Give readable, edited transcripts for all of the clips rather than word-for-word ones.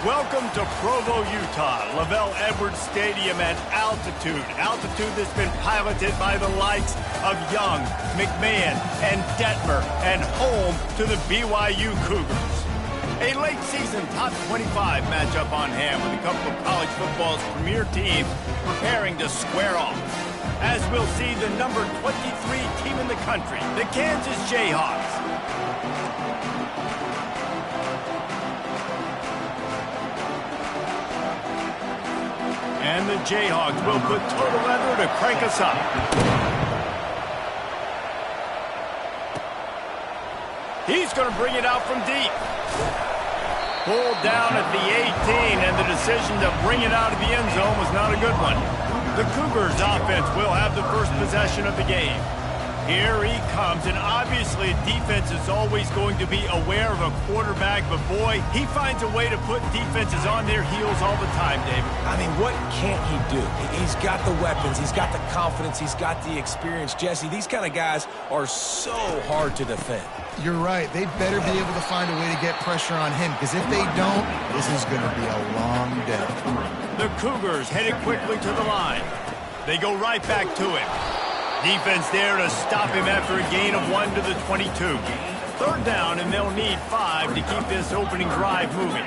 Welcome to Provo, Utah, Lavelle Edwards Stadium at altitude. Altitude that's been piloted by the likes of Young, McMahon, and Detmer, and home to the BYU Cougars. A late-season top 25 matchup on hand with a couple of college football's premier teams preparing to square off. As we'll see the number 23 team in the country, the Kansas Jayhawks. And the Jayhawks will put total leather to crank us up. He's going to bring it out from deep. Pulled down at the 18, and the decision to bring it out of the end zone was not a good one. The Cougars offense will have the first possession of the game. Here he comes, and obviously defense is always going to be aware of a quarterback, but boy, he finds a way to put defenses on their heels all the time, David. I mean, what can't he do? He's got the weapons, he's got the confidence, he's got the experience. Jesse, these kind of guys are so hard to defend. You're right. They better be able to find a way to get pressure on him, because if they don't, this is going to be a long day. The Cougars headed quickly to the line. They go right back to him. Defense there to stop him after a gain of 1 to the 22. Third down, and they'll need 5 to keep this opening drive moving.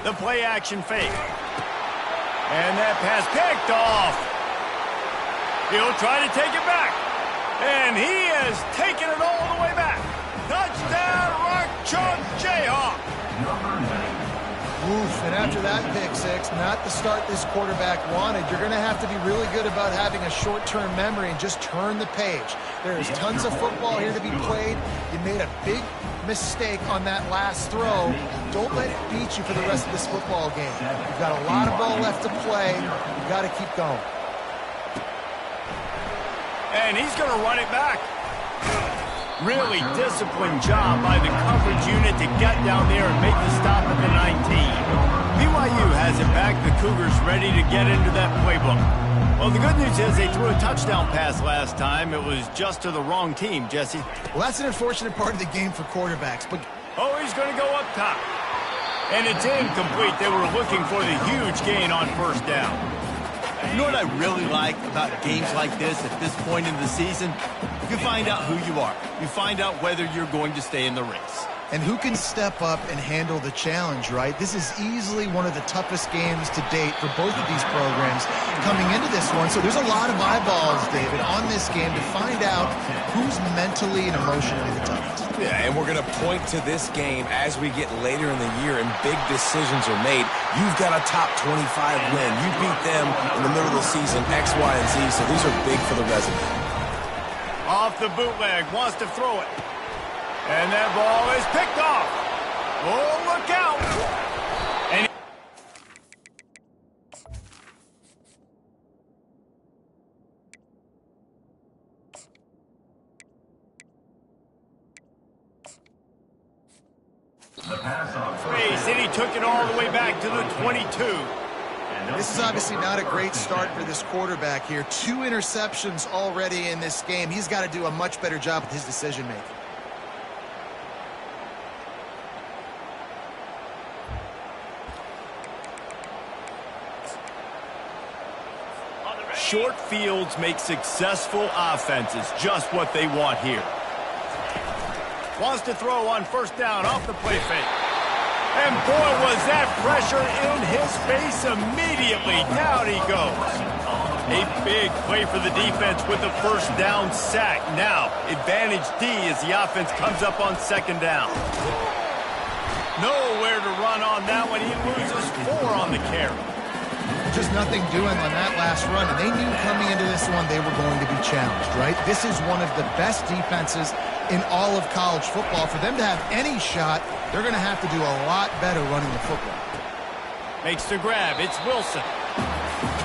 The play action fake. And that pass picked off. He'll try to take it back. And he has taken it all the way back. Touchdown, Rock Chalk Jayhawk. Oof, and after that pick six, not the start this quarterback wanted. You're going to have to be really good about having a short-term memory and just turn the page. There is tons of football here to be played. You made a big mistake on that last throw. Don't let it beat you for the rest of this football game. You've got a lot of ball left to play. You've got to keep going. And he's going to run it back. Really disciplined job by the coverage unit to get down there and make the stop at the 19. BYU has it back. The Cougars ready to get into that playbook. Well, the good news is they threw a touchdown pass last time. It was just to the wrong team, Jesse. Well, that's an unfortunate part of the game for quarterbacks. But oh, he's going to go up top. And it's incomplete. They were looking for the huge gain on first down. You know what I really like about games like this at this point in the season? You find out who you are. You find out whether you're going to stay in the race. And who can step up and handle the challenge, right? This is easily one of the toughest games to date for both of these programs coming into this one. So there's a lot of eyeballs, David, on this game to find out who's mentally and emotionally the toughest. Yeah, and we're going to point to this game as we get later in the year and big decisions are made. You've got a top 25 win. You beat them in the middle of the season, X, Y, and Z, so these are big for the resume. Off the bootleg, wants to throw it. And that ball is picked off. Oh, look out. And he took it all the way back to the 22. This is obviously not a great start for this quarterback here. 2 interceptions already in this game. He's got to do a much better job with his decision-making. Short fields make successful offenses just what they want here. Wants to throw on first down off the play fake. And boy, was that pressure in his face immediately. Down he goes. A big play for the defense with the first down sack. Now, advantage D as the offense comes up on second down. Nowhere to run on that one. He loses 4 on the carry. Just nothing doing on that last run, and they knew coming into this one they were going to be challenged, right? This is one of the best defenses in all of college football. For them to have any shot, they're going to have to do a lot better running the football. Makes the grab. It's Wilson.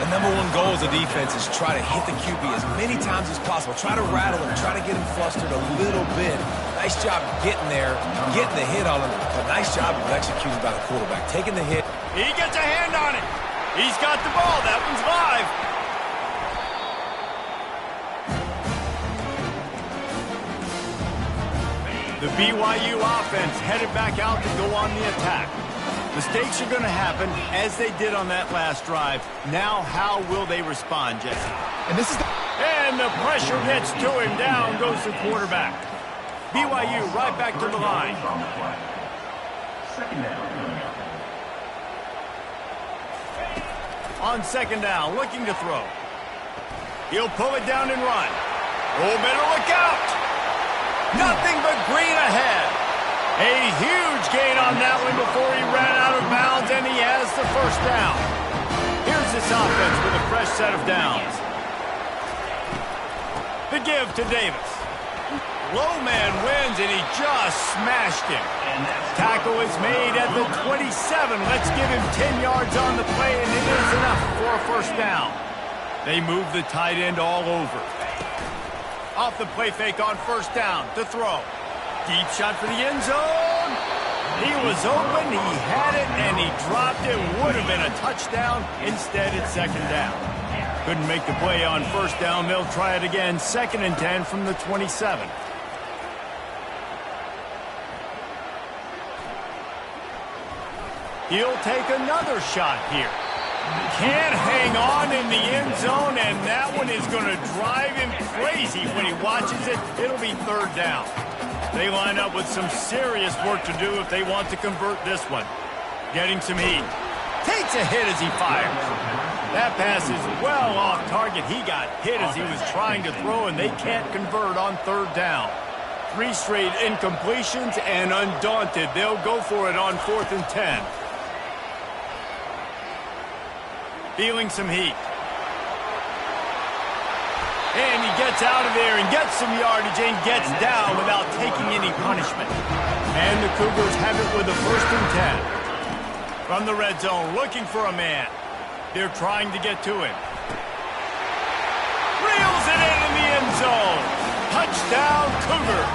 The number one goal as a defense is try to hit the QB as many times as possible. Try to rattle him. Try to get him flustered a little bit. Nice job getting there, getting the hit on him. But nice job of executing by the quarterback. Taking the hit. He gets a hand on it. He's got the ball. That one's live. The BYU offense headed back out to go on the attack. Mistakes are going to happen, as they did on that last drive. Now, how will they respond, Jesse? And the pressure gets to him. Down goes the quarterback. BYU right back to the line. On second down, looking to throw. He'll pull it down and run. Oh, better look out. Nothing but green ahead. A huge gain on that one before he ran out of bounds, and he has the first down. Here's this offense with a fresh set of downs. The give to Davis. Low man wins, and he just smashed him. Tackle is made at the 27. Let's give him 10 yards on the play, and it is enough for a first down. They move the tight end all over. Off the play fake on first down to throw. Deep shot for the end zone. He was open, he had it, and he dropped it. Would have been a touchdown. Instead, it's second down. Couldn't make the play on first down. They'll try it again. 2nd and 10 from the 27. He'll take another shot here. Can't hang on in the end zone, and that one is going to drive him crazy when he watches it. It'll be third down. They line up with some serious work to do if they want to convert this one. Getting some heat. Takes a hit as he fires. That pass is well off target. He got hit as he was trying to throw, and they can't convert on third down. 3 straight incompletions, and undaunted, they'll go for it on 4th and 10. Feeling some heat. And he gets out of there and gets some yardage and gets down without taking any punishment. And the Cougars have it with a 1st and 10. From the red zone, looking for a man. They're trying to get to him. Reels it in the end zone. Touchdown, Cougars.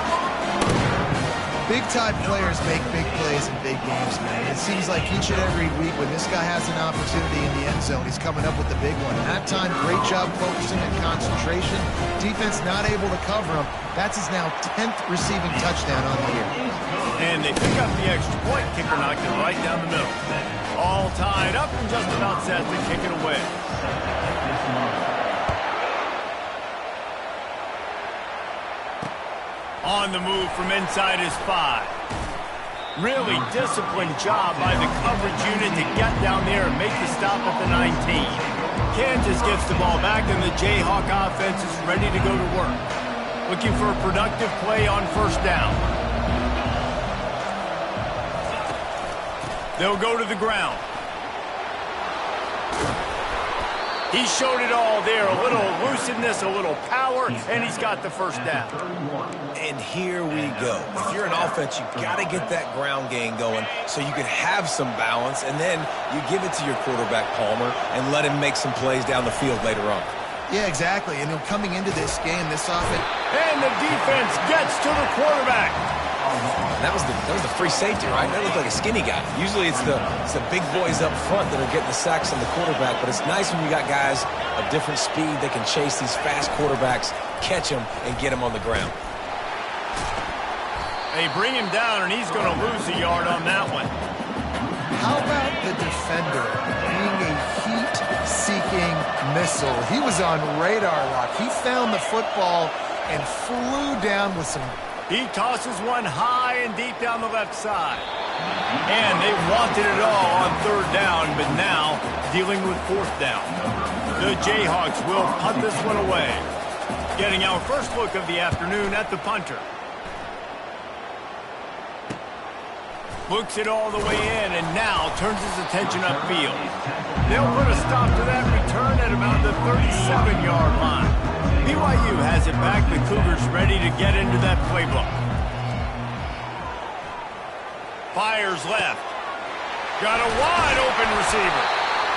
Big-time players make big plays in big games, man. It seems like each and every week when this guy has an opportunity in the end zone, he's coming up with the big one. And that time, great job focusing and concentration. Defense not able to cover him. That's his now 10th receiving touchdown on the year. And they pick up the extra point. Kicker knocked it right down the middle. All tied up and just about set to kick it away. On the move from inside his 5. Really disciplined job by the coverage unit to get down there and make the stop at the 19. Kansas gets the ball back, and the Jayhawk offense is ready to go to work. Looking for a productive play on first down. They'll go to the ground. He showed it all there. A little elusiveness, a little power, and he's got the first down. And here we go. If you're an offense, you got to get that ground game going so you can have some balance, and then you give it to your quarterback, Palmer, and let him make some plays down the field later on. Yeah, exactly. And coming into this game, this offense... And the defense gets to the quarterback. And that was the free safety, right? That looked like a skinny guy. Usually it's the big boys up front that are getting the sacks on the quarterback, but it's nice when you got guys of different speed that can chase these fast quarterbacks, catch them, and get them on the ground. They bring him down, and he's going to lose a yard on that one. How about the defender being a heat-seeking missile? He was on radar lock. He found the football and flew down with some... He tosses one high and deep down the left side. And they wanted it all on third down, but now dealing with fourth down. The Jayhawks will punt this one away. Getting our first look of the afternoon at the punter. Looks it all the way in and now turns his attention upfield. They'll put a stop to that return at about the 37-yard line. BYU has it back. The Cougars ready to get into that playbook. Fires left. Got a wide open receiver.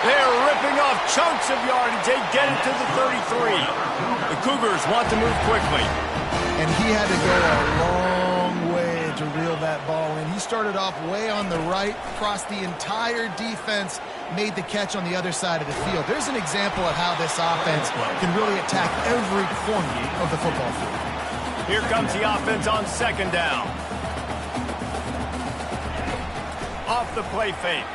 They're ripping off chunks of yardage. They get it to the 33. The Cougars want to move quickly. And he had to go a long way to reel that ball in. He started off way on the right, crossed the entire defense, made the catch on the other side of the field. There's an example of how this offense can really attack every corner of the football field. Here comes the offense on second down. off the play fake.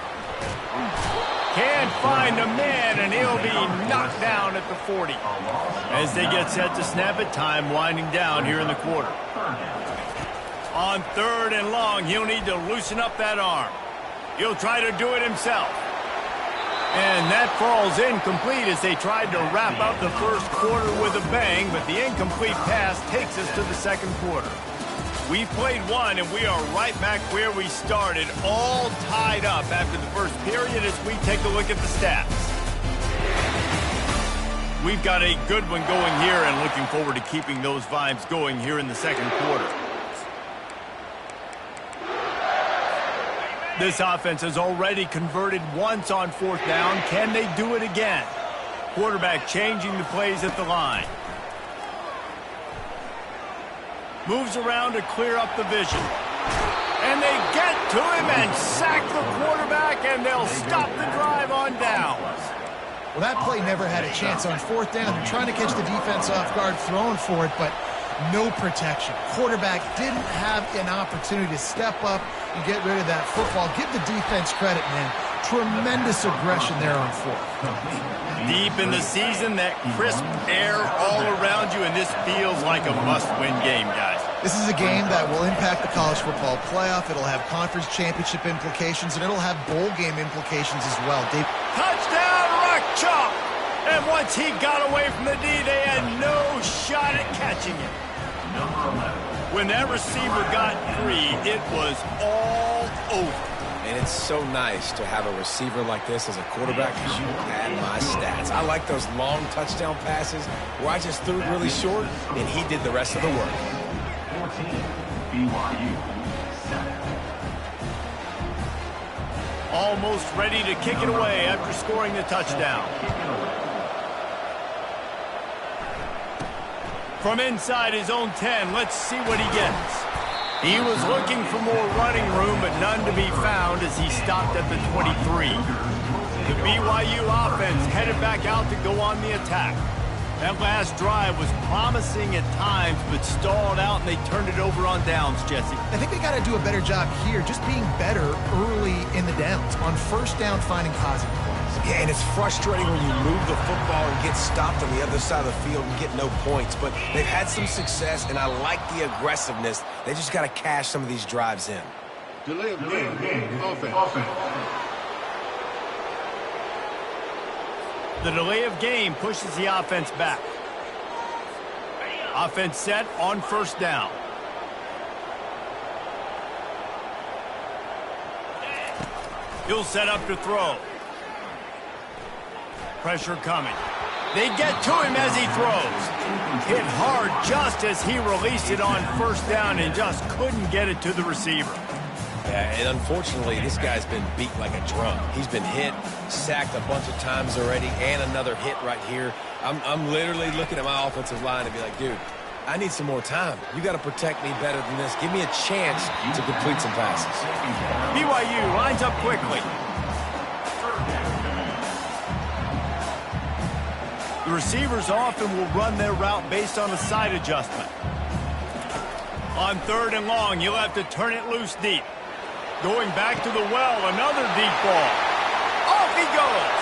Can't find a man, and he'll be knocked down at the 40. As they get set to snap it, time winding down here in the quarter. On 3rd and long, he'll need to loosen up that arm. He'll try to do it himself. And that falls incomplete as they tried to wrap up the first quarter with a bang, but the incomplete pass takes us to the second quarter. We've played one, and we are right back where we started, all tied up after the first period as we take a look at the stats. We've got a good one going here and looking forward to keeping those vibes going here in the second quarter. This offense has already converted once on 4th down. Can they do it again? Quarterback changing the plays at the line. Moves around to clear up the vision. And they get to him and sack the quarterback, and they'll stop the drive on downs. Well, that play never had a chance on 4th down. They're trying to catch the defense off guard, throwing for it, but no protection. Quarterback didn't have an opportunity to step up and get rid of that football. Give the defense credit, man. Tremendous aggression there on 4th. Deep in the season, that crisp air all around you, and this feels like a must-win game, guys. This is a game that will impact the college football playoff. It'll have conference championship implications, and it'll have bowl game implications as well. Touchdown, Rock Chalk! And once he got away from the D, they had no shot at catching him. When that receiver got free, it was all over. And it's so nice to have a receiver like this as a quarterback because you pad my stats. I like those long touchdown passes where I just threw it really short, and he did the rest of the work. 14, BYU, 7. Almost ready to kick it away after scoring the touchdown. From inside his own 10, let's see what he gets. He was looking for more running room, but none to be found as he stopped at the 23. The BYU offense headed back out to go on the attack. That last drive was promising at times, but stalled out, and they turned it over on downs, Jesse. I think they got to do a better job here, just being better early in the downs. On 1st down, finding positive points. Yeah, and it's frustrating when you move the football and get stopped on the other side of the field and get no points. But they've had some success, and I like the aggressiveness. They just got to cash some of these drives in. Delay of game. Offense. The delay of game pushes the offense back. Offense set on 1st down. He'll set up to throw. Pressure coming. They get to him as he throws. Hit hard just as he released it on 1st down and just couldn't get it to the receiver. Yeah, and unfortunately, this guy's been beat like a drum. He's been hit, sacked a bunch of times already, and another hit right here. I'm literally looking at my offensive line and be like, dude, I need some more time. You got to protect me better than this. Give me a chance to complete some passes. BYU lines up quickly. The receivers often will run their route based on a side adjustment. On 3rd and long, you'll have to turn it loose deep. Going back to the well, another deep ball. Off he goes.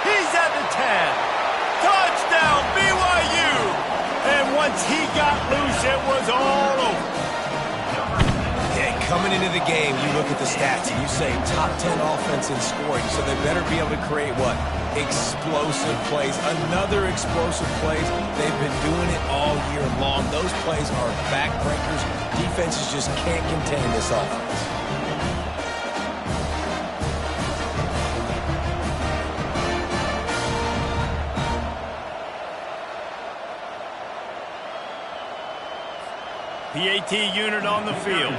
He's at the 10. Touchdown, BYU! And once he got loose, it was all over. Yeah, coming into the game, you look at the stats and you say top 10 offense in scoring, so they better be able to create what? Explosive plays. Another explosive plays. They've been doing it all year long. Those plays are backbreakers. Defenses just can't contain this offense. PAT unit on the field.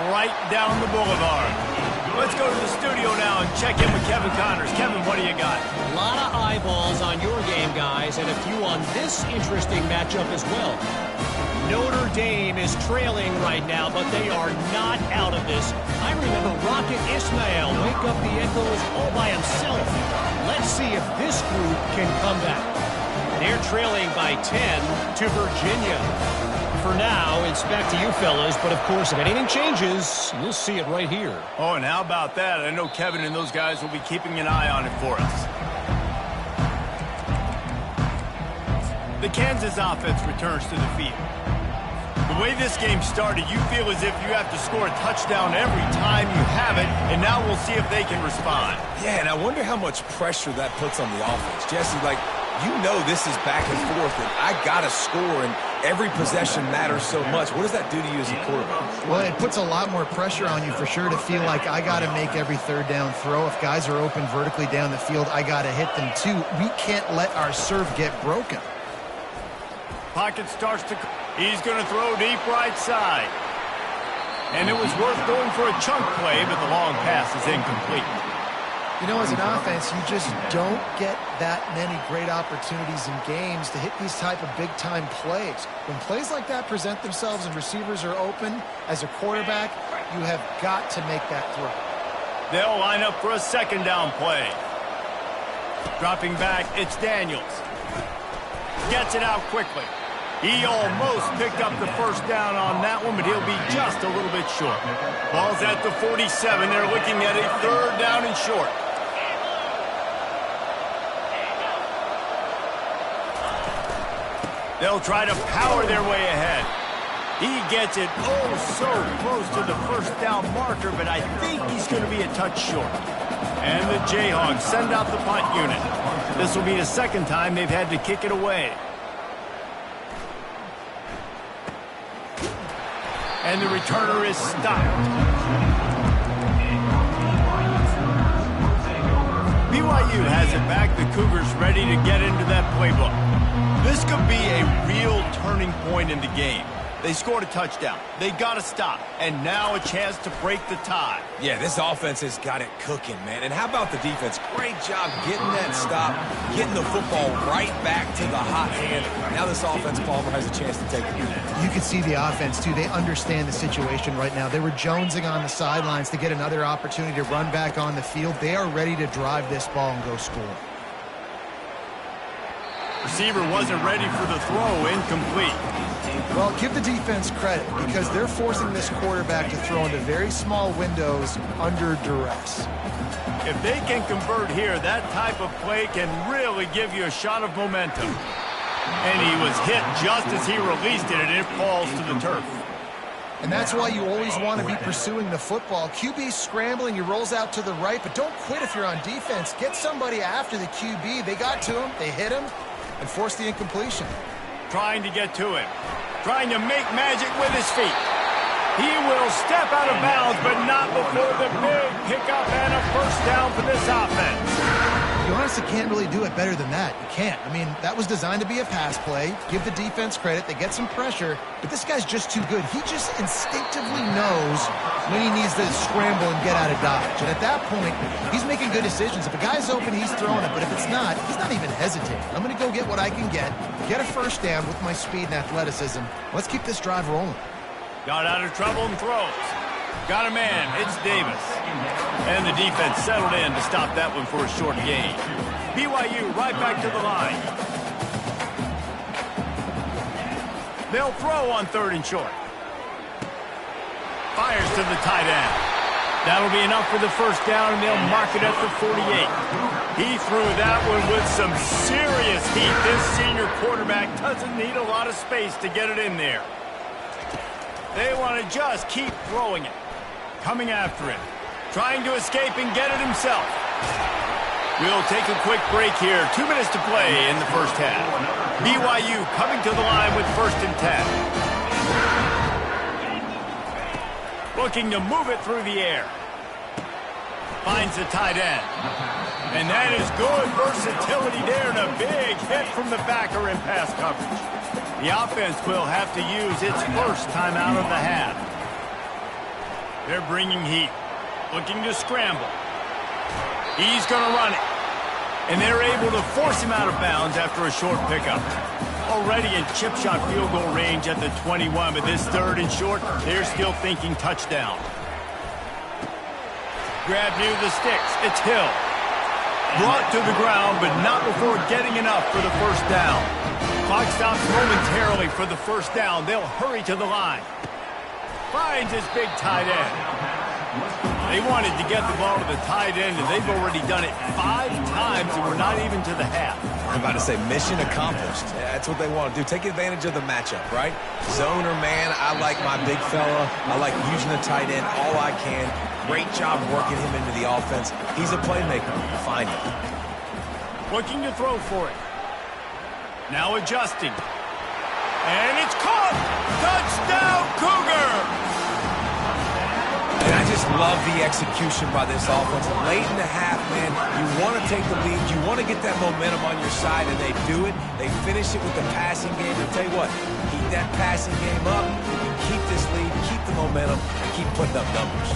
Right down the boulevard. Let's go to the studio now and check in with Kevin Connors. Kevin, what do you got? A lot of eyeballs on your game, guys, and a few on this interesting matchup as well. Notre Dame is trailing right now, but they are not out of this. I remember Rocket Ismail wake up the echoes all by himself. Let's see if this group can come back. They're trailing by 10 to Virginia. For now, it's back to you fellas, but of course, if anything changes, you'll see it right here. Oh, and how about that? I know Kevin and those guys will be keeping an eye on it for us. The Kansas offense returns to the field. The way this game started, you feel as if you have to score a touchdown every time you have it, and now we'll see if they can respond. Yeah, and I wonder how much pressure that puts on the offense. Jesse, like, you know this is back and forth, and I got to score, and every possession matters so much. What does that do to you as a quarterback? Well, it puts a lot more pressure on you for sure to feel like I got to make every third down throw. If guys are open vertically down the field, I got to hit them too. We can't let our serve get broken. Pocket starts to... He's going to throw deep right side. And it was worth going for a chunk play, but the long pass is incomplete. You know, as an offense, you just don't get that many great opportunities in games to hit these type of big-time plays. When plays like that present themselves and receivers are open, as a quarterback, you have got to make that throw. They'll line up for a second down play. Dropping back, it's Daniels. Gets it out quickly. He almost picked up the first down on that one, but he'll be just a little bit short. Ball's at the 47. They're looking at a third down and short. They'll try to power their way ahead. He gets it oh so close to the first down marker, but I think he's going to be a touch short. And the Jayhawks send out the punt unit. This will be the second time they've had to kick it away. And the returner is stopped. BYU has it back. The Cougars ready to get into that playbook. This could be a real turning point in the game. They scored a touchdown. They got to stop. And now a chance to break the tie. Yeah, this offense has got it cooking, man. And how about the defense? Great job getting that stop, getting the football right back to the hot hand. Now this offense, Palmer, has a chance to take it. You can see the offense, too. They understand the situation right now. They were jonesing on the sidelines to get another opportunity to run back on the field. They are ready to drive this ball and go score. Receiver wasn't ready for the throw. Incomplete. Well, give the defense credit because they're forcing this quarterback to throw into very small windows under duress. If they can convert here, that type of play can really give you a shot of momentum. And he was hit just as he released it, and it falls to the turf. And that's why you always want to be pursuing the football. QB's scrambling, he rolls out to the right, but don't quit if you're on defense. Get somebody after the QB. They got to him, they hit him, and forced the incompletion. Trying to get to him. Trying to make magic with his feet. He will step out of bounds, but not before the big pickup and a first down for this offense. You honestly can't really do it better than that. You can't. I mean, that was designed to be a pass play. Give the defense credit. They get some pressure, but this guy's just too good. He just instinctively knows when he needs to scramble and get out of dodge. And at that point, he's making good decisions. If a guy's open, he's throwing it. But if it's not, he's not even hesitating. I'm going to go get what I can get a first down with my speed and athleticism. Let's keep this drive rolling. Got out of trouble and throws. Got a man. It's Davis. And the defense settled in to stop that one for a short gain. BYU right back to the line. They'll throw on third and short. Fires to the tight end. That'll be enough for the first down, and they'll mark it at the 48. He threw that one with some serious heat. This senior quarterback doesn't need a lot of space to get it in there. They want to just keep throwing it. Coming after him. Trying to escape and get it himself. We'll take a quick break here. 2 minutes to play in the first half. BYU coming to the line with 1st and 10. Looking to move it through the air. Finds the tight end. And that is good versatility there and a big hit from the backer in pass coverage. The offense will have to use its first timeout of the half. They're bringing heat. Looking to scramble. He's going to run it. And they're able to force him out of bounds after a short pickup. Already in chip shot field goal range at the 21, but this third and short, they're still thinking touchdown. Grab near the sticks. It's Hill. Brought to the ground, but not before getting enough for the first down. Clock stops momentarily for the first down. They'll hurry to the line. Finds his big tight end. They wanted to get the ball to the tight end, and they've already done it 5 times, and we're not even to the half. I'm about to say mission accomplished. Yeah, that's what they want to do. Take advantage of the matchup, right? Zone or man, I like my big fella. I like using the tight end all I can. Great job working him into the offense. He's a playmaker. Find him. Looking to throw for it. Now adjusting. And it's caught! Touchdown, Cougar! And I just love the execution by this offense. Late in the half, man, you want to take the lead. You want to get that momentum on your side, and they do it. They finish it with the passing game. I'll tell you what, keep that passing game up. You can keep this lead, keep the momentum, and keep putting up numbers.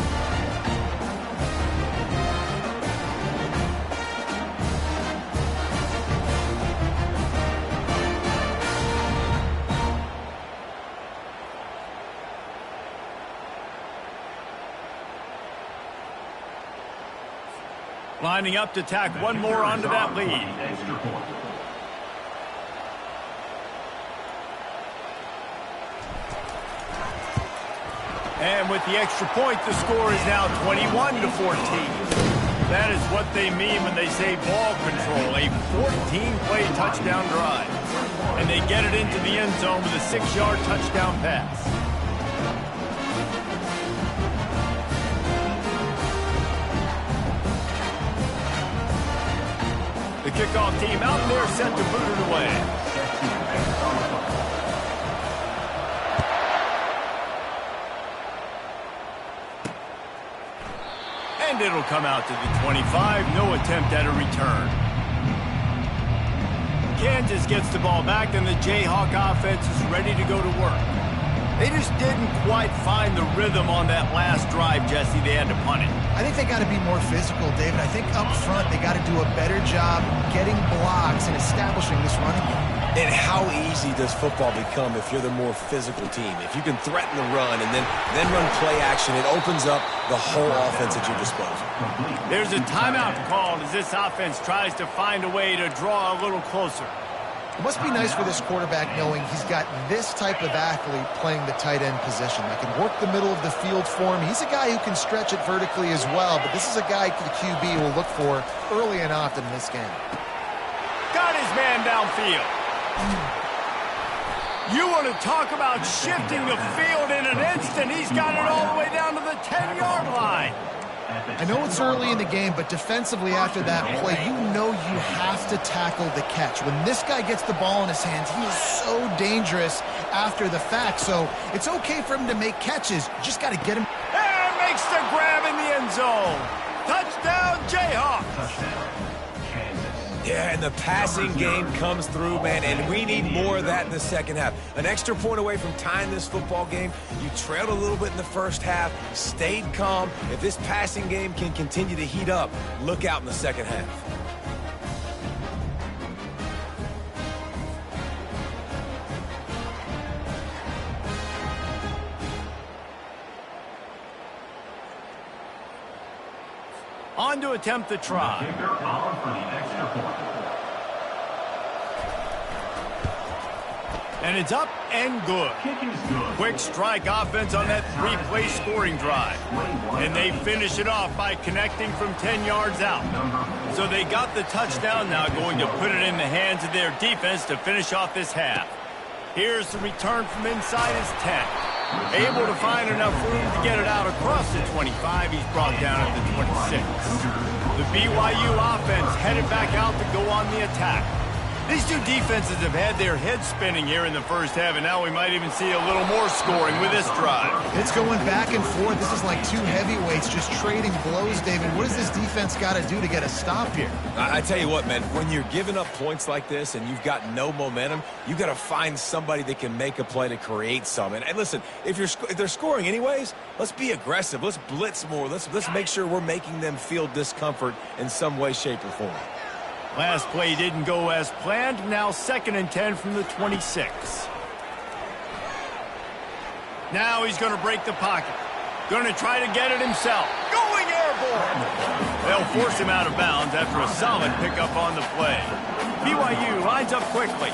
Lining up to tack one more onto that lead. And with the extra point, the score is now 21-14. That is what they mean when they say ball control, a 14-play touchdown drive. And they get it into the end zone with a 6-yard touchdown pass. The kickoff team out there set to boot it away. And it'll come out to the 25. No attempt at a return. Kansas gets the ball back, and the Jayhawk offense is ready to go to work. They just didn't quite find the rhythm on that last drive, Jesse. They had to punt it. I think they got to be more physical, David. I think up front they got to do a better job getting blocks and establishing this running game. And how easy does football become if you're the more physical team? If you can threaten the run and then run play action, it opens up the whole offense at your disposal. There's a timeout called as this offense tries to find a way to draw a little closer. It must be nice for this quarterback knowing he's got this type of athlete playing the tight end position that can work the middle of the field for him. He's a guy who can stretch it vertically as well, but this is a guy the QB will look for early and often in this game. Got his man downfield. You want to talk about shifting the field in an instant. He's got it all the way down to the 10-yard line. I know it's early in the game, but defensively after that play, you know you have to tackle the catch. When this guy gets the ball in his hands, he is so dangerous after the fact. So it's okay for him to make catches. You just got to get him. And makes the grab in the end zone. Touchdown, Jayhawks. Yeah, and the passing game comes through, man, and we need more of that in the second half. An extra point away from tying this football game. You trailed a little bit in the first half, stayed calm. If this passing game can continue to heat up, look out in the second half. On to attempt the try. And it's up and good. Quick strike offense on that 3-play scoring drive. And they finish it off by connecting from 10 yards out. So they got the touchdown, now going to put it in the hands of their defense to finish off this half. Here's the return from inside his 10. Able to find enough room to get it out across the 25. He's brought down at the 26. The BYU offense headed back out to go on the attack. These two defenses have had their heads spinning here in the first half, and now we might even see a little more scoring with this drive. It's going back and forth. This is like two heavyweights just trading blows, David. What does this defense got to do to get a stop here? I tell you what, man, when you're giving up points like this and you've got no momentum, you got to find somebody that can make a play to create some. And listen, if they're scoring anyways, let's be aggressive. Let's blitz more. Let's make sure we're making them feel discomfort in some way, shape, or form. Last play didn't go as planned. Now 2nd and 10 from the 26. Now he's going to break the pocket. Going to try to get it himself. Going airborne. They'll force him out of bounds after a solid pickup on the play. BYU lines up quickly.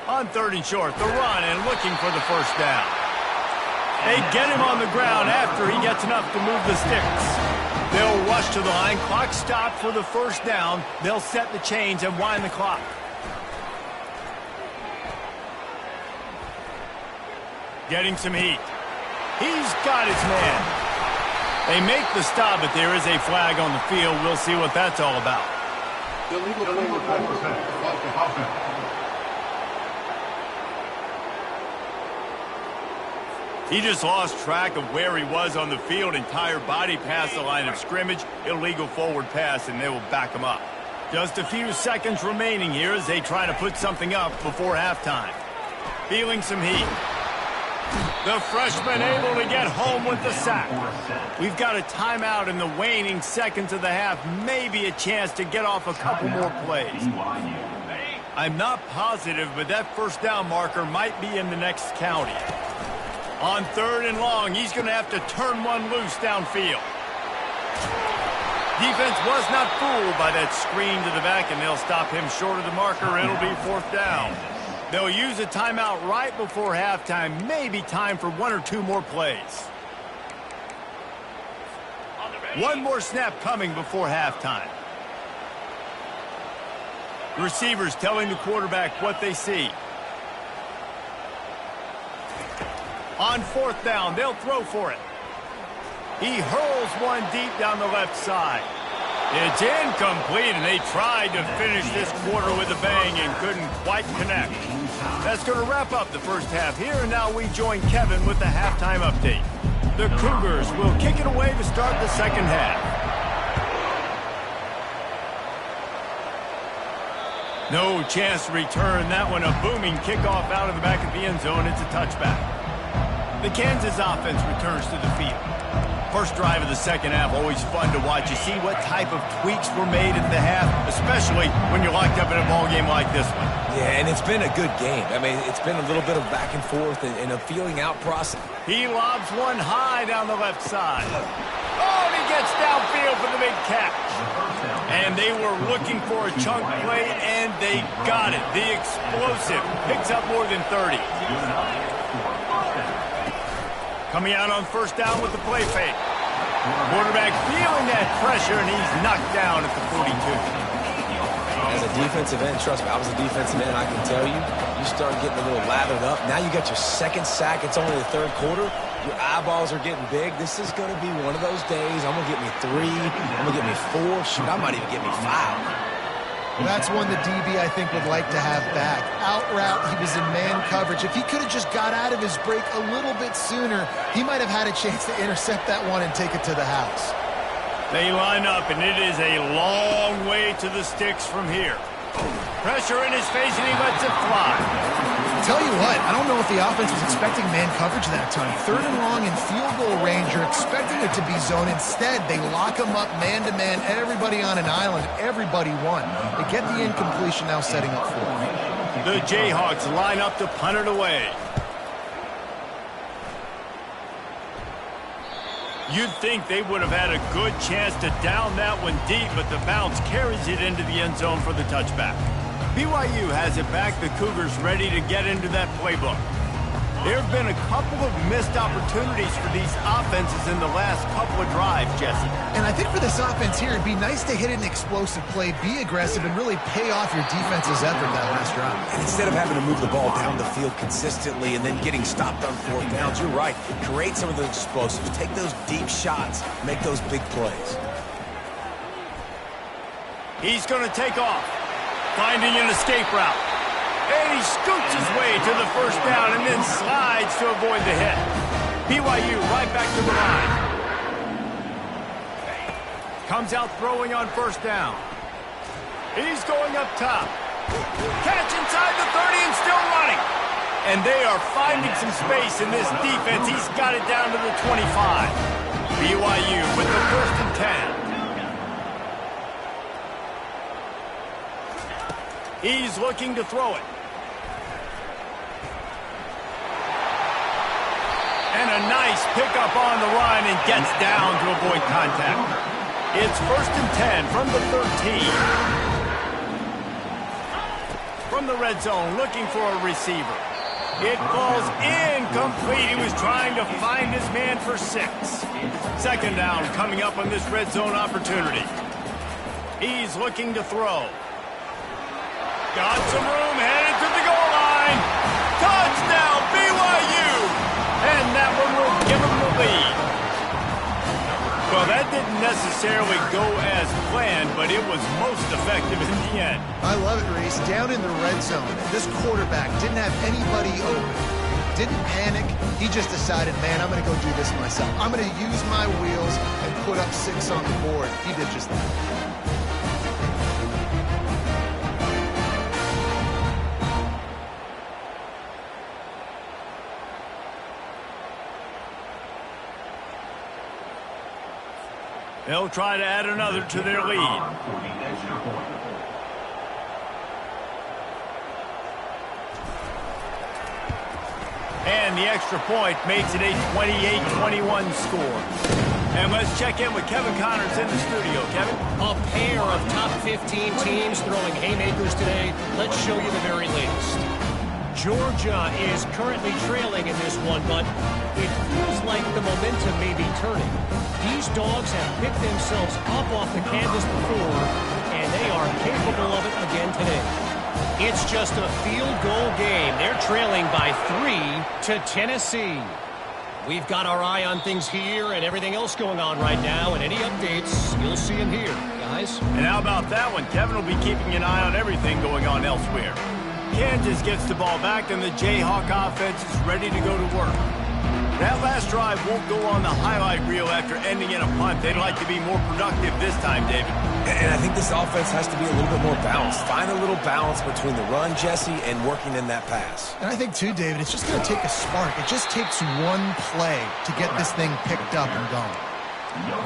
On 3rd and short, the run and looking for the first down. They get him on the ground after he gets enough to move the sticks. They'll rush to the line. Clock stopped for the first down. They'll set the chains and wind the clock. Getting some heat. He's got his man. They make the stop, but there is a flag on the field. We'll see what that's all about. Illegal offense. He just lost track of where he was on the field. Entire body past the line of scrimmage. Illegal forward pass, and they will back him up. Just a few seconds remaining here as they try to put something up before halftime. Feeling some heat. The freshman able to get home with the sack. We've got a timeout in the waning seconds of the half. Maybe a chance to get off a couple more plays. I'm not positive, but that first down marker might be in the next county. On 3rd and long, he's going to have to turn one loose downfield. Defense was not fooled by that screen to the back, and they'll stop him short of the marker. It'll be 4th down. They'll use a timeout right before halftime. Maybe time for 1 or 2 more plays. One more snap coming before halftime. Receivers telling the quarterback what they see. On 4th down, they'll throw for it. He hurls one deep down the left side. It's incomplete, and they tried to finish this quarter with a bang and couldn't quite connect. That's going to wrap up the first half here, and now we join Kevin with the halftime update. The Cougars will kick it away to start the second half. No chance to return that one. A booming kickoff out of the back of the end zone. It's a touchback. The Kansas offense returns to the field. First drive of the second half, always fun to watch. You see what type of tweaks were made at the half, especially when you're locked up in a ball game like this one. Yeah, and it's been a good game. I mean, it's been a little bit of back and forth and a feeling out process. He lobs one high down the left side. Oh, and he gets downfield for the big catch. And they were looking for a chunk play, and they got it. The explosive picks up more than 30. Coming out on first down with the play fake. Quarterback feeling that pressure, and he's knocked down at the 42. As a defensive end, trust me, I was a defensive end, I can tell you, you start getting a little lathered up. Now you got your second sack. It's only the 3rd quarter. Your eyeballs are getting big. This is going to be one of those days. I'm going to get me 3. I'm going to get me 4. Shoot, I might even get me 5. That's one the DB, I think, would like to have back. Out route, he was in man coverage. If he could have just got out of his break a little bit sooner, he might have had a chance to intercept that one and take it to the house. They line up, and it is a long way to the sticks from here. Pressure in his face, and he lets it fly. Tell you what, I don't know if the offense was expecting man coverage that time. 3rd and long in field goal range, you're expecting it to be zone. Instead, they lock him up man-to-man, everybody on an island, everybody won. They get the incompletion now setting up for him. The Jayhawks line up to punt it away. You'd think they would have had a good chance to down that one deep, but the bounce carries it into the end zone for the touchback. BYU has it back. The Cougars ready to get into that playbook. There have been a couple of missed opportunities for these offenses in the last couple of drives, Jesse. And I think for this offense here, it'd be nice to hit an explosive play, be aggressive, and really pay off your defense's effort that last drive. And instead of having to move the ball down the field consistently and then getting stopped on 4th downs, you're right. Create some of those explosives. Take those deep shots. Make those big plays. He's going to take off, finding an escape route. And he scoots his way to the first down and then slides to avoid the hit. BYU right back to the line. Comes out throwing on first down. He's going up top. Catch inside the 30 and still running. And they are finding some space in this defense. He's got it down to the 25. BYU with the 1st and 10. He's looking to throw it. And a nice pickup on the run and gets down to avoid contact. It's 1st and 10 from the 13. From the red zone, looking for a receiver. It falls incomplete. He was trying to find his man for 6. 2nd down coming up on this red zone opportunity. He's looking to throw. Got some room, headed to the goal line. Touchdown, BYU! And that one will give him the lead. Well, that didn't necessarily go as planned, but it was most effective in the end. I love it, Reese. Down in the red zone, this quarterback didn't have anybody open. Didn't panic. He just decided, man, I'm going to go do this myself. I'm going to use my wheels and put up 6 on the board. He did just that. They'll try to add another to their lead. And the extra point makes it a 28-21 score. And let's check in with Kevin Connors in the studio. Kevin? A pair of top 15 teams throwing haymakers today. Let's show you the very latest. Georgia is currently trailing in this one, but it feels like the momentum may be turning. These dogs have picked themselves up off the canvas before, and they are capable of it again today. It's just a field goal game. They're trailing by 3 to Tennessee. We've got our eye on things here and everything else going on right now, and any updates, you'll see them here, guys. And how about that one? Kevin will be keeping an eye on everything going on elsewhere. Kansas gets the ball back, and the Jayhawk offense is ready to go to work. That last drive won't go on the highlight reel after ending in a punt. They'd like to be more productive this time, David. And I think this offense has to be a little bit more balanced. Find a little balance between the run, Jesse, and working in that pass. And I think, too, David, it's just going to take a spark. It just takes one play to get this thing picked up and going.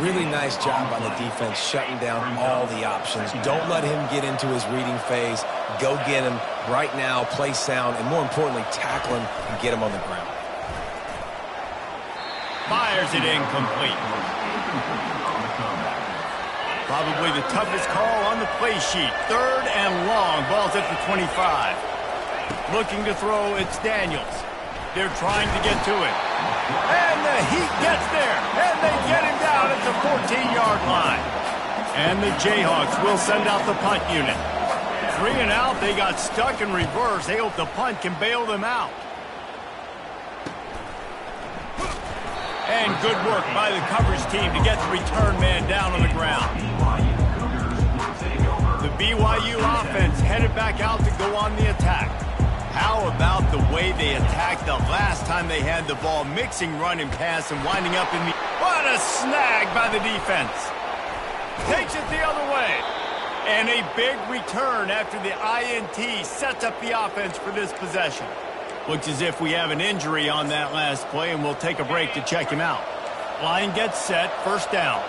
Really nice job by the defense shutting down all the options. Don't let him get into his reading phase. Go get him right now, play sound, and more importantly, tackle him and get him on the ground. Fires it incomplete. Probably the toughest call on the play sheet. 3rd and long. Ball's at the 25. Looking to throw, it's Daniels. They're trying to get to it. And the Heat gets there. And they get him down at the 14-yard line. And the Jayhawks will send out the punt unit. 3 and out. They got stuck in reverse. They hope the punt can bail them out. And good work by the coverage team to get the return man down on the ground. The BYU offense headed back out to go on the attack. How about the way they attacked the last time they had the ball, mixing run and pass and winding up in the... What a snag by the defense. Takes it the other way. And a big return after the INT sets up the offense for this possession. Looks as if we have an injury on that last play, and we'll take a break to check him out. Line gets set, 1st down.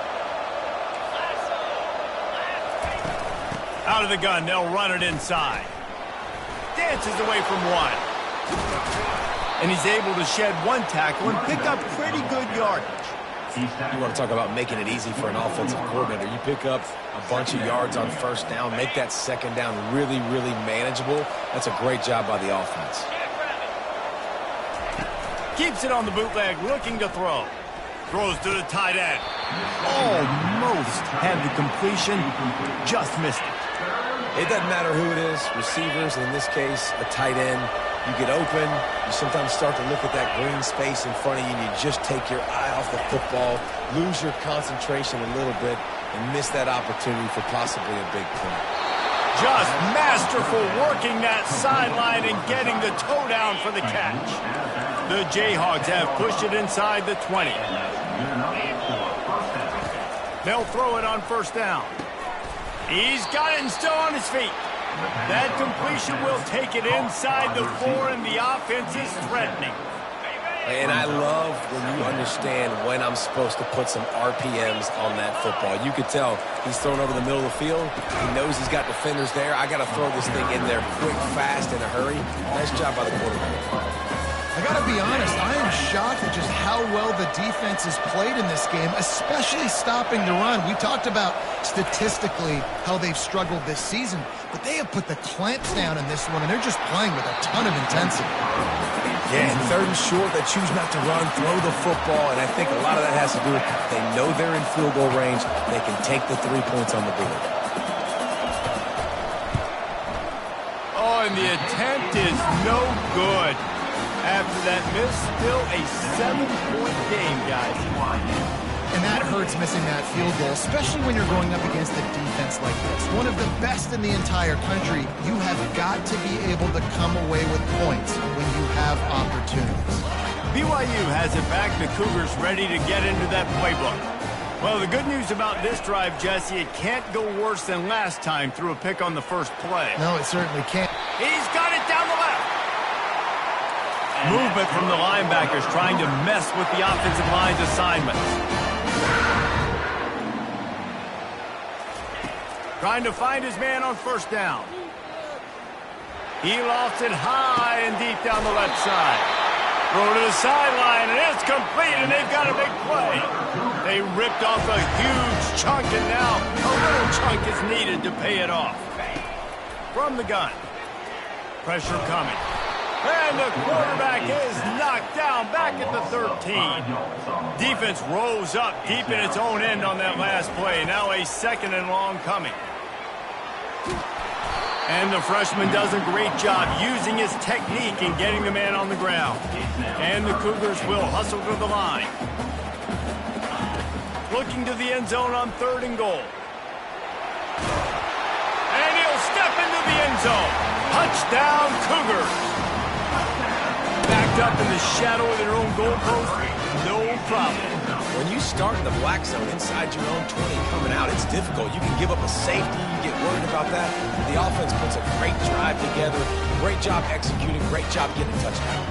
Out of the gun, they'll run it inside. Dances away from one. And he's able to shed 1 tackle and pick up pretty good yardage. You want to talk about making it easy for an offensive coordinator. You pick up a bunch of yards on 1st down, make that 2nd down really, really manageable. That's a great job by the offense. Keeps it on the bootleg, looking to throw. Throws to the tight end. Almost had the completion, just missed it. It doesn't matter who it is, receivers, in this case, a tight end. You get open, you sometimes start to look at that green space in front of you, and you just take your eye off the football, lose your concentration a little bit, and miss that opportunity for possibly a big play. Just masterful working that sideline and getting the toe down for the catch. The Jayhawks have pushed it inside the 20. They'll throw it on 1st down. He's got it and still on his feet. That completion will take it inside the 4, and the offense is threatening. And I love when you understand when I'm supposed to put some RPMs on that football. You could tell he's thrown over the middle of the field. He knows he's got defenders there. I got to throw this thing in there quick, fast, in a hurry. Nice job by the quarterback. I got to be honest, I am shocked at just how well the defense has played in this game, especially stopping the run. We talked about statistically how they've struggled this season, but they have put the clamps down in this one, and they're just playing with a ton of intensity. Yeah, and third and short, they choose not to run, throw the football, and I think a lot of that has to do with they know they're in field goal range. They can take the 3 points on the board. Oh, and the attempt is no good. After that miss, still a 7-point game, guys. And that hurts missing that field goal, especially when you're going up against a defense like this. One of the best in the entire country. You have got to be able to come away with points when you have opportunities. BYU has it back. The Cougars ready to get into that playbook. Well, the good news about this drive, Jesse, it can't go worse than last time through a pick on the first play. No, it certainly can't. He's got it down the left. Movement from the linebackers trying to mess with the offensive line's assignments. Trying to find his man on first down. He lofts it high and deep down the left side. Throw to the sideline, and it's complete, and they've got a big play. They ripped off a huge chunk, and now a little chunk is needed to pay it off. From the gun. Pressure coming. And the quarterback is knocked down back at the 13. Defense rose up deep in its own end on that last play. Now a 2nd and long coming. And the freshman does a great job using his technique and getting the man on the ground. And the Cougars will hustle to the line. Looking to the end zone on 3rd and goal. And he'll step into the end zone. Touchdown, Cougars. Backed up in the shadow of their own goalpost, no problem. When you start in the black zone inside your own 20 coming out, it's difficult. You can give up a safety, you get worried about that. The offense puts a great drive together, great job executing, great job getting a touchdown.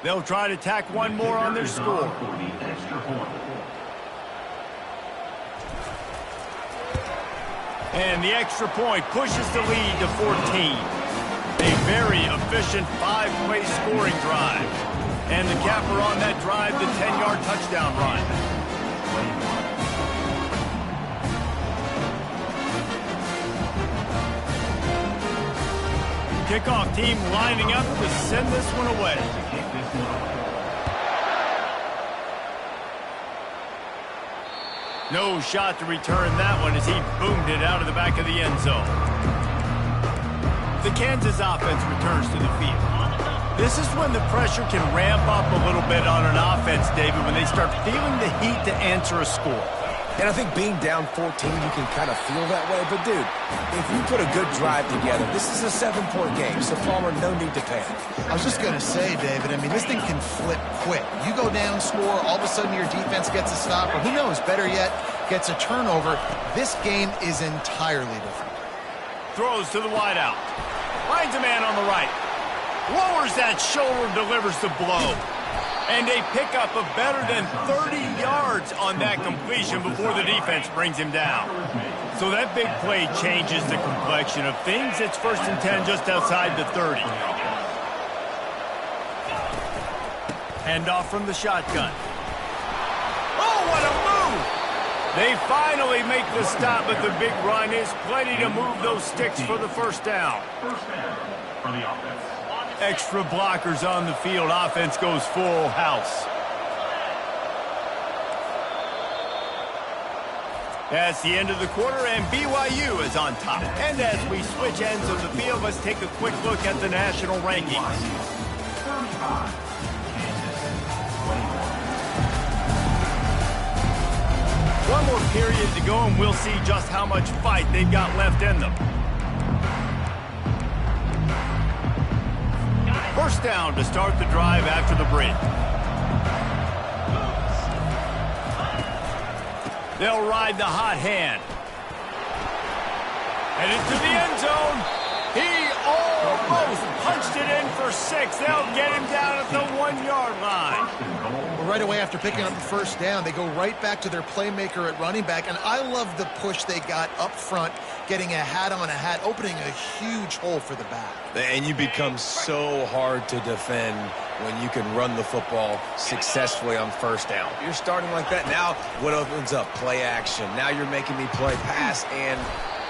They'll try to tack one more on their score. And the extra point pushes the lead to 14. A very efficient 5-play scoring drive. And the capper on that drive, the 10-yard touchdown run. Kickoff team lining up to send this one away. No shot to return that one as he boomed it out of the back of the end zone. The Kansas offense returns to the field. This is when the pressure can ramp up a little bit on an offense, David, when they start feeling the heat to answer a score. And I think being down 14, you can kind of feel that way. But, dude, if you put a good drive together, this is a 7-point game. So, Palmer, no need to panic. I was just going to say, David, I mean, this thing can flip quick. You go down, score, all of a sudden your defense gets a stop, or who knows, better yet, gets a turnover. This game is entirely different. Throws to the wideout. Finds a man on the right. Lowers that shoulder, delivers the blow. And a pickup of better than 30 yards on that completion before the defense brings him down. So that big play changes the complexion of things. It's 1st and 10 just outside the 30. Handoff from the shotgun. Oh, what a move! They finally make the stop, but the big run is plenty to move those sticks for the first down. First down for the offense. Extra blockers on the field. Offense goes full house. That's the end of the quarter, and BYU is on top. And as we switch ends of the field, let's take a quick look at the national rankings. 35. One more period to go, and we'll see just how much fight they've got left in them. First down to start the drive after the break. They'll ride the hot hand. And into the end zone. He almost punched it in for 6. They'll get him down at the 1-yard line. Well, right away after picking up the first down, they go right back to their playmaker at running back. And I love the push they got up front, getting a hat on a hat, opening a huge hole for the back. And you become so hard to defend when you can run the football successfully on first down. You're starting like that. Now what opens up? Play action. Now you're making me play pass and...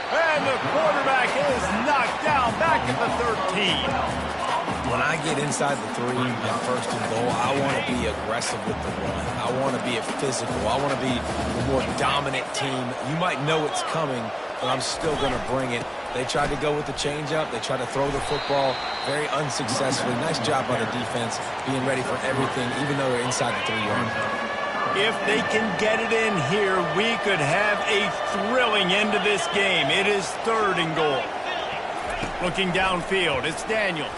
And the quarterback is knocked down back at the 13. When I get inside the 3 and first and goal, I want to be aggressive with the run. I want to be a physical. I want to be a more dominant team. You might know it's coming, but I'm still going to bring it. They tried to go with the changeup. They tried to throw the football very unsuccessfully. Nice job by the defense being ready for everything, even though they're inside the 3-yard line. If they can get it in here, we could have a thrilling end to this game. It is 3rd and goal. Looking downfield, it's Daniels.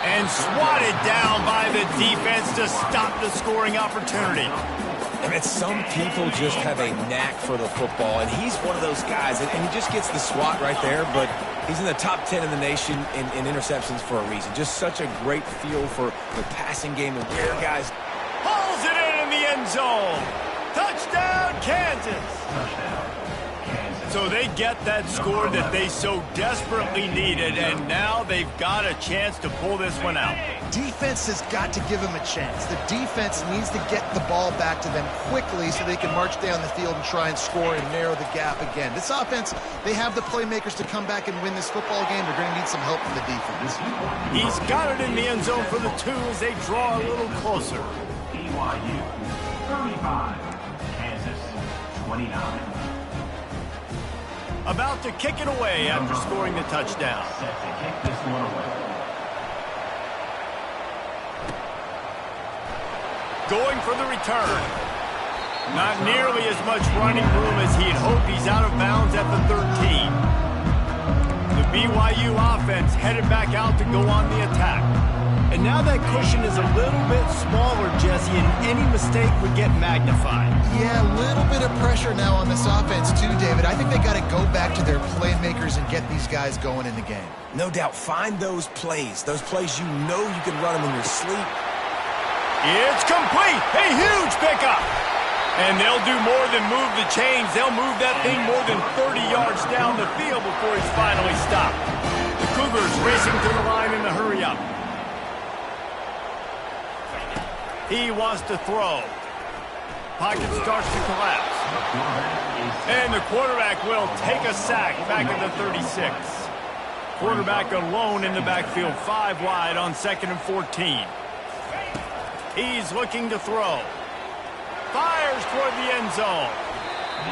And swatted down by the defense to stop the scoring opportunity. And some people just have a knack for the football, and he's one of those guys, and he just gets the swat right there, but he's in the top 10 in the nation in interceptions for a reason. Just such a great feel for the passing game and where guys... Pulls it in the end zone. Touchdown, Kansas. So they get that score that they so desperately needed, and now they've got a chance to pull this one out. Defense has got to give them a chance. The defense needs to get the ball back to them quickly so they can march down the field and try and score and narrow the gap again. This offense, they have the playmakers to come back and win this football game. They're going to need some help from the defense. He's got it in the end zone for the 2 as they draw a little closer. BYU 35, Kansas 29. About to kick it away after scoring the touchdown. Set to kick this one away. Going for the return. Not nearly as much running room as he'd hoped. He's out of bounds at the 13. The BYU offense headed back out to go on the attack. And now that cushion is a little bit smaller, Jesse, and any mistake would get magnified. Yeah, a little bit of pressure now on this offense too, David. I think they got to go back to their playmakers and get these guys going in the game. No doubt, find those plays you know you can run them in your sleep. It's complete! A huge pickup! And they'll do more than move the chains. They'll move that thing more than 30 yards down the field before he's finally stopped. The Cougars racing to the line in the hurry-up. He wants to throw. Pocket starts to collapse. And the quarterback will take a sack back at the 36. Quarterback alone in the backfield, 5 wide on 2nd and 14. He's looking to throw. Fires toward the end zone.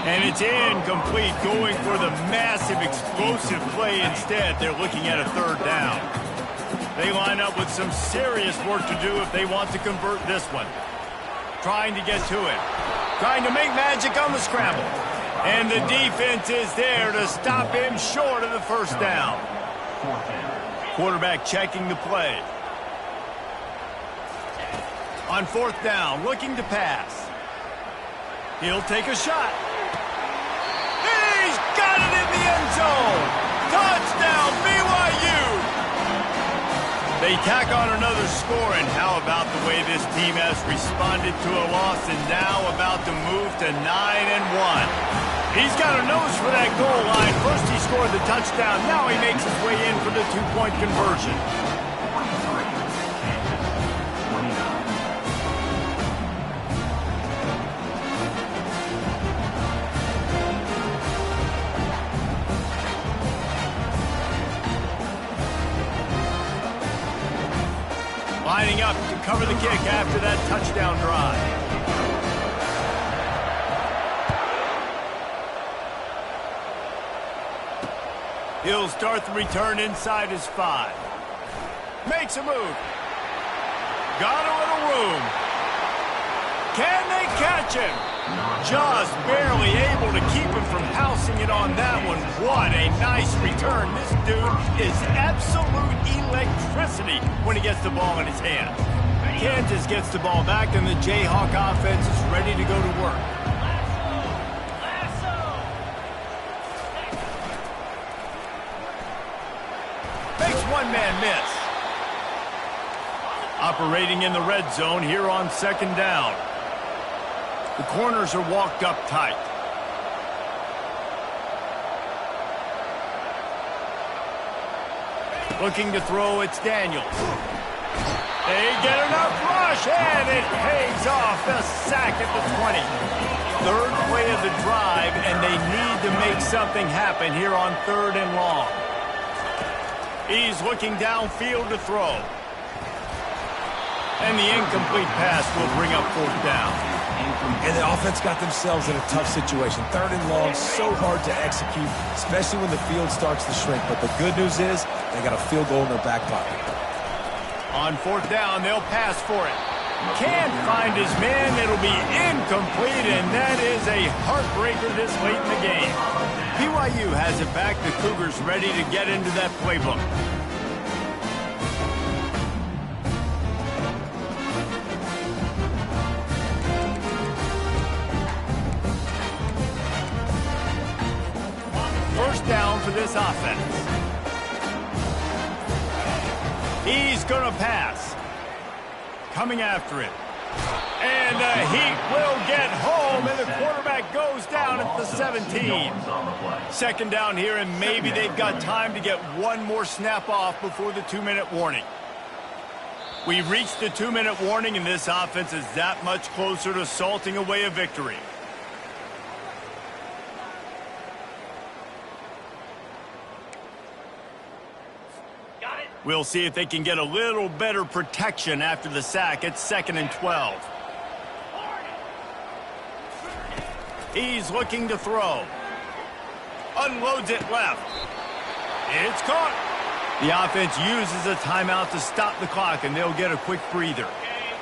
And it's incomplete, going for the massive, explosive play instead. They're looking at a 3rd down. They line up with some serious work to do if they want to convert this one. Trying to get to it. Trying to make magic on the scramble. And the defense is there to stop him short of the 1st down. Quarterback checking the play. On 4th down, looking to pass. He'll take a shot. He's got it in the end zone. Touchdown, BYU. They tack on another score, and how about the way this team has responded to a loss and now about to move to 9-1. He's got a nose for that goal line. First he scored the touchdown. Now he makes his way in for the 2-point conversion. Lining up to cover the kick after that touchdown drive. He'll start the return inside his 5. Makes a move. Got a little room. Can they catch him? Just barely able to keep him from housing it on that one. What a nice return. This dude is absolute electricity when he gets the ball in his hand. Kansas gets the ball back, and the Jayhawk offense is ready to go to work. one-man miss. Operating in the red zone here on second down. The corners are walked up tight. Looking to throw, it's Daniels. They get enough rush, and it pays off. A sack at the 20. Third play of the drive, and they need to make something happen here on 3rd and long. He's looking downfield to throw. And the incomplete pass will bring up 4th down. And the offense got themselves in a tough situation. 3rd and long, so hard to execute, especially when the field starts to shrink. But the good news is they got a field goal in their back pocket. On 4th down, they'll pass for it. Can't find his man. It'll be incomplete, and that is a heartbreaker this late in the game. BYU has it back. The Cougars ready to get into that playbook. First down for this offense. He's going to pass. Coming after it. And the Heat will get home, and the quarterback goes down at the 17. Second down here, and maybe they've got time to get one more snap off before the 2-minute warning. We've reached the 2-minute warning, and this offense is that much closer to salting away a victory. We'll see if they can get a little better protection after the sack. It's 2nd and 12. He's looking to throw. Unloads it left. It's caught. The offense uses a timeout to stop the clock, and they'll get a quick breather.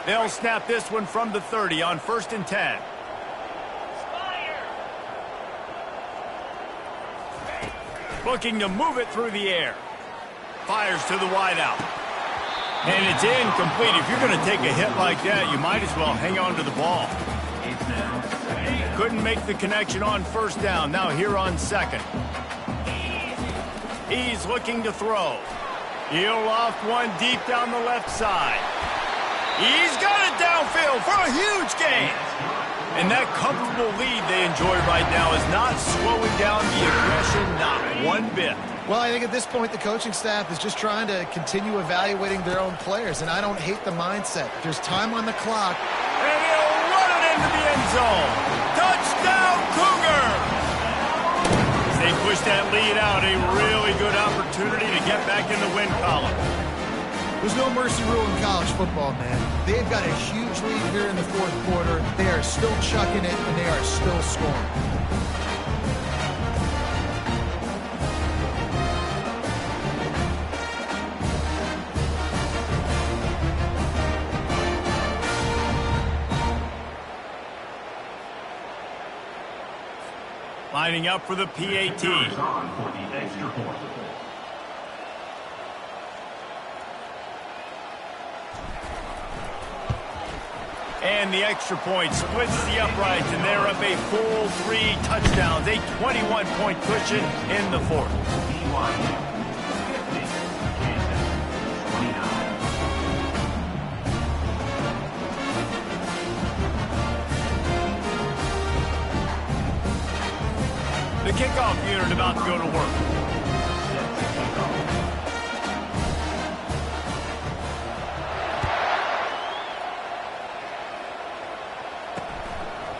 They'll snap this one from the 30 on 1st and 10. Looking to move it through the air. Fires to the wideout. And it's incomplete. If you're going to take a hit like that, you might as well hang on to the ball. Couldn't make the connection on 1st down. Now here on 2nd. He's looking to throw. He'll loft one deep down the left side. He's got it downfield for a huge gain. And that comfortable lead they enjoy right now is not slowing down the aggression, not one bit. Well, I think at this point, the coaching staff is just trying to continue evaluating their own players, and I don't hate the mindset. There's time on the clock. And he'll run it into the end zone. Touchdown, Cougar! As they push that lead out, a really good opportunity to get back in the win column. There's no mercy rule in college football, man. They've got a huge lead here in the 4th quarter. They are still chucking it, and they are still scoring. Lining up for the PAT. And the extra point splits the uprights, and they're up a full 3 touchdowns, a 21-point cushion in the 4th. The kickoff unit about to go to work.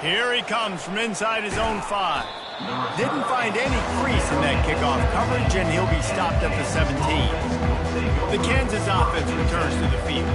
Here he comes from inside his own 5. Didn't find any crease in that kickoff coverage, and he'll be stopped at the 17. The Kansas offense returns to the field.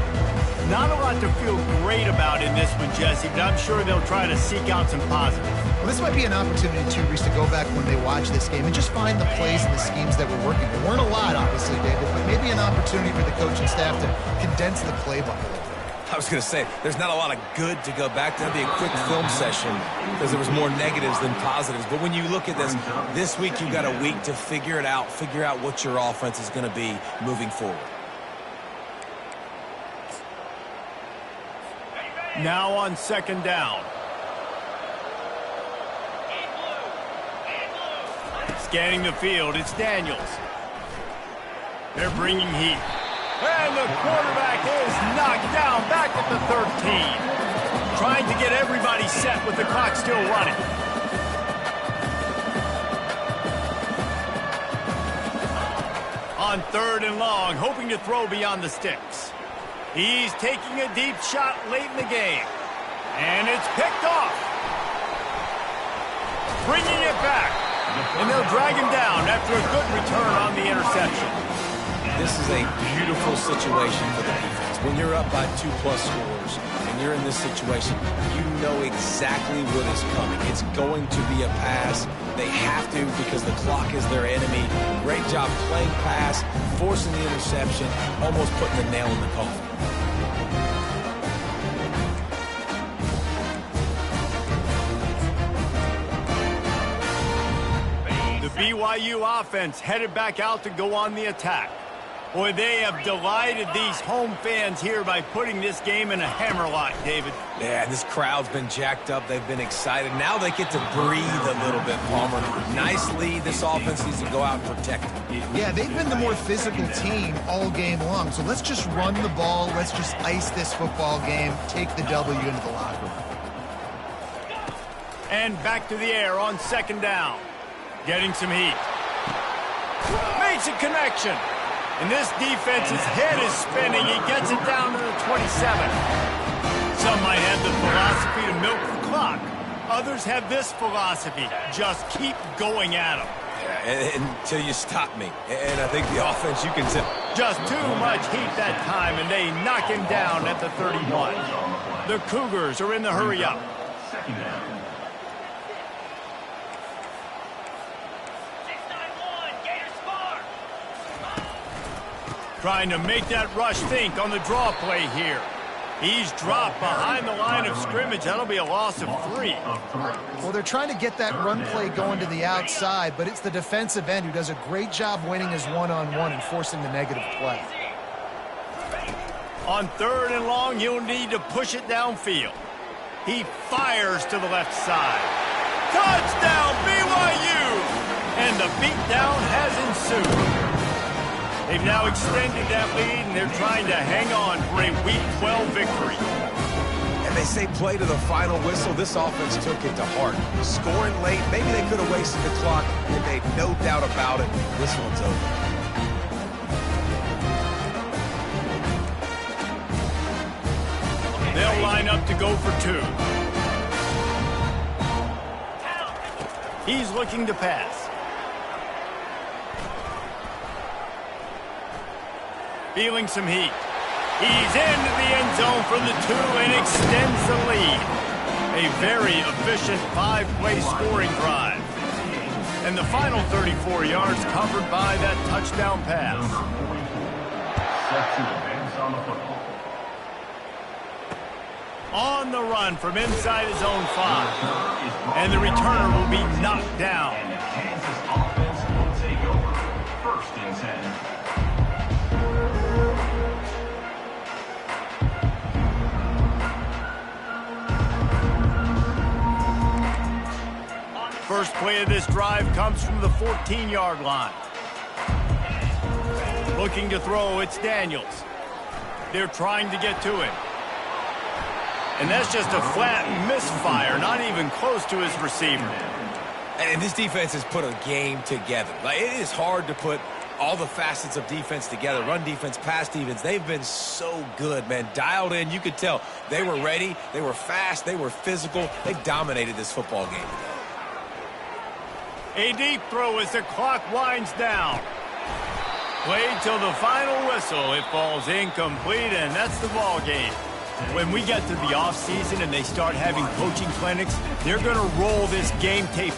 Not a lot to feel great about in this one, Jesse, but I'm sure they'll try to seek out some positives. Well, this might be an opportunity, too, Reese, to go back when they watch this game and just find the plays and the schemes that were working. There weren't a lot, obviously, David, but maybe an opportunity for the coaching staff to condense the playbook a little bit. I was going to say, there's not a lot of good to go back to. That'd be a quick film session because there was more negatives than positives. But when you look at this week you've got a week to figure it out, figure out what your offense is going to be moving forward. Now on 2nd down. Scanning the field, it's Daniels. They're bringing heat. And the quarterback is knocked down back at the 13. Trying to get everybody set with the clock still running. On 3rd and long, hoping to throw beyond the sticks. He's taking a deep shot late in the game. And it's picked off. Bringing it back. And they'll drag him down after a good return on the interception. This is a beautiful situation for the defense. When you're up by 2+ scores and you're in this situation, you know exactly what is coming. It's going to be a pass. They have to because the clock is their enemy. Great job playing pass, forcing the interception, almost putting the nail in the coffin. The BYU offense headed back out to go on the attack. Boy, they have delighted these home fans here by putting this game in a hammerlock, David. Yeah, this crowd's been jacked up. They've been excited. Now they get to breathe a little bit, Palmer. Nice lead. This offense needs to go out and protect it. Yeah, they've been the more physical team all game long. So let's just run the ball. Let's just ice this football game, take the W into the locker room. And back to the air on 2nd down. Getting some heat. Makes a connection. And this defense's head is spinning. He gets it down to the 27. Some might have the philosophy to milk the clock. Others have this philosophy. Just keep going at him. Yeah, until you stop me. And I think the offense, you can tell. Just too much heat that time, and they knock him down at the 31. The Cougars are in the hurry-up. 2nd down. Trying to make that rush think on the draw play here. He's dropped behind the line of scrimmage. That'll be a loss of 3. Well, they're trying to get that run play going to the outside, but it's the defensive end who does a great job winning his one-on-one and forcing the negative play. On 3rd and long, he'll need to push it downfield. He fires to the left side. Touchdown, BYU! And the beatdown has ensued. They've now extended that lead, and they're trying to hang on for a Week 12 victory. And they say play to the final whistle. This offense took it to heart. Scoring late, maybe they could have wasted the clock. They made no doubt about it. This one's over. They'll line up to go for 2. He's looking to pass. Feeling some heat. He's into the end zone from the 2 and extends the lead. A very efficient 5-play scoring drive. And the final 34 yards covered by that touchdown pass. Set to advance on the football. On the run from inside his own 5. And the returner will be knocked down. And the Kansas offense will take over. 1st and 10. First play of this drive comes from the 14-yard line. Looking to throw, it's Daniels. They're trying to get to him. And that's just a flat misfire, not even close to his receiver. And this defense has put a game together. Like, it is hard to put all the facets of defense together. Run defense, pass defense. They've been so good, man. Dialed in. You could tell they were ready. They were fast. They were physical. They dominated this football game. A deep throw as the clock winds down. Played till the final whistle. It falls incomplete, and that's the ball game. When we get to the offseason and they start having coaching clinics, they're going to roll this game tape